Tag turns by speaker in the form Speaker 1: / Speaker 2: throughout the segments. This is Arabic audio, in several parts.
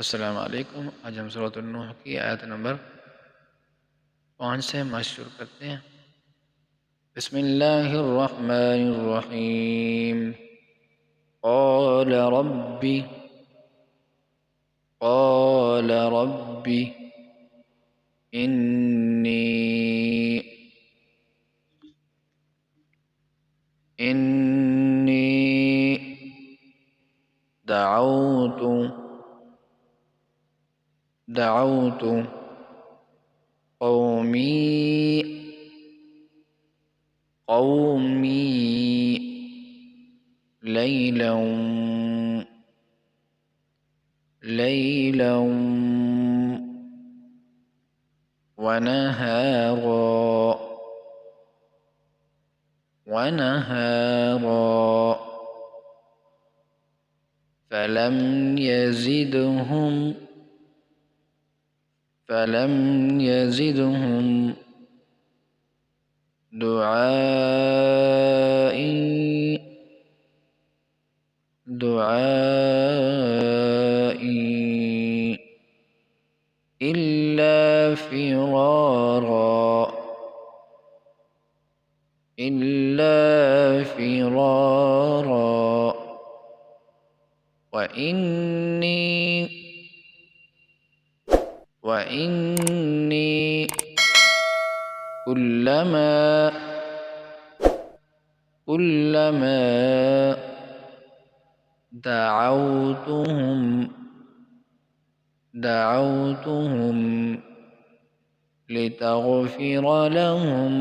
Speaker 1: अस्सलाम वालेकुम। आज हम सूरत नूह की आयत नंबर 5 से शुरू करते हैं। बिस्मिल्लाहिर्रहमानिर्रहीम। क़ाल रब्बी क़ाल रब्बी इन्नी इन्नी दअउतु दअउतु क़ौमी क़ौमी लैला ونهارا فلم يزدهم دعائي إلا فرارا وإني كلما دعوتهم لتغفر لهم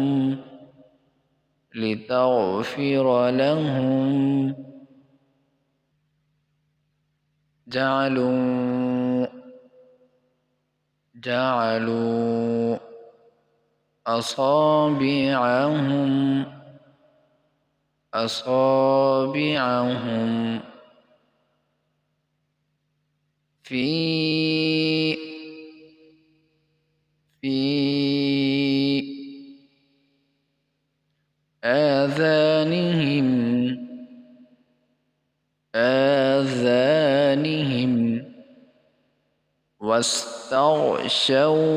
Speaker 1: جعلوا أصابعهم في آذانهم واستغشوا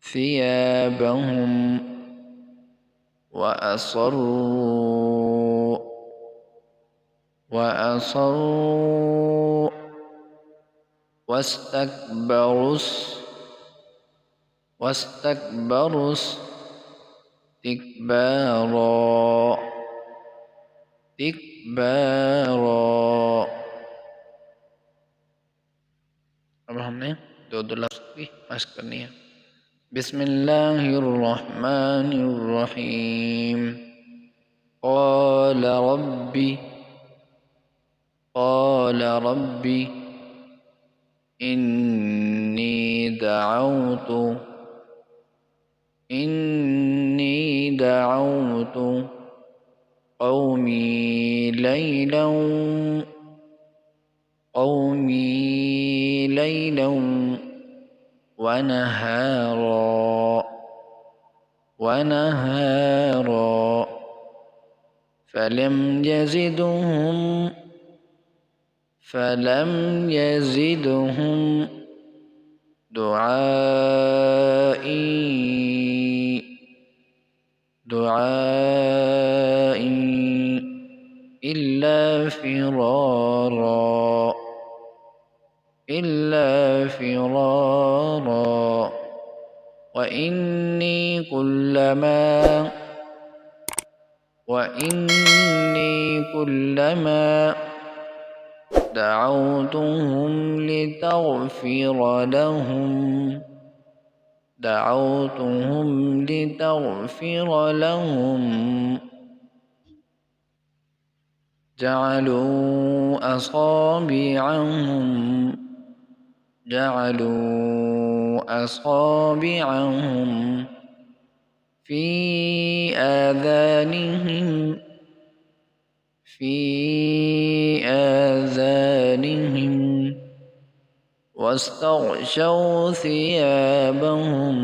Speaker 1: ثيابهم وأصروا واستكبروا استكبارا। अब हमने दो लफ्ज़ की मश्क करनी है। बिस्मिल्लाहिर्रहमानिर्रहीम। क़ाल रब्बी इन्नी दअउतु क़ौमी लैला ونهارا فلم يزدهم دعائي إلا فرارا وإني كلما دعوتهم لتغفر لهم جعلوا أصابعهم في آذانهم واستغشوا ثيابهم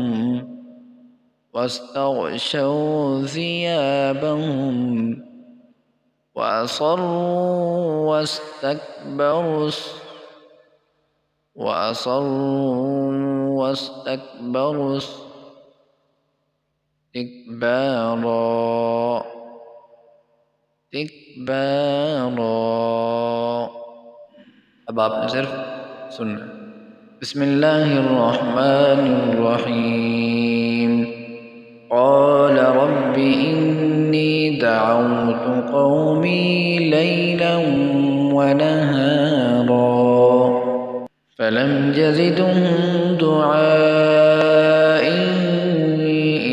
Speaker 1: واستغشوا ثيابهم وأصروا واستكبروا استكبارا. अब आपने सिर्फ सुनना। बिस्मिल्लाहिर्रहमानिर्रहीम। قال رب إني دعوت قومي ليلا ونهارا فلم يزدهم دعائي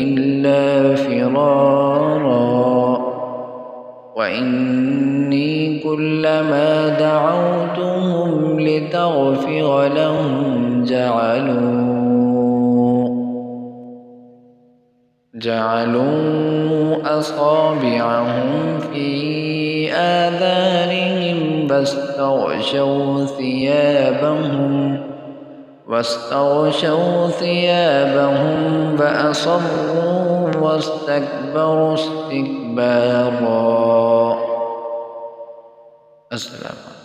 Speaker 1: إلا فرارا وإني كلما دعوتهم لتغفر لهم جعلوا أصابعهم في آذانهم واستغشوا ثيابهم فأصروا واستكبروا استكبارا. السلام.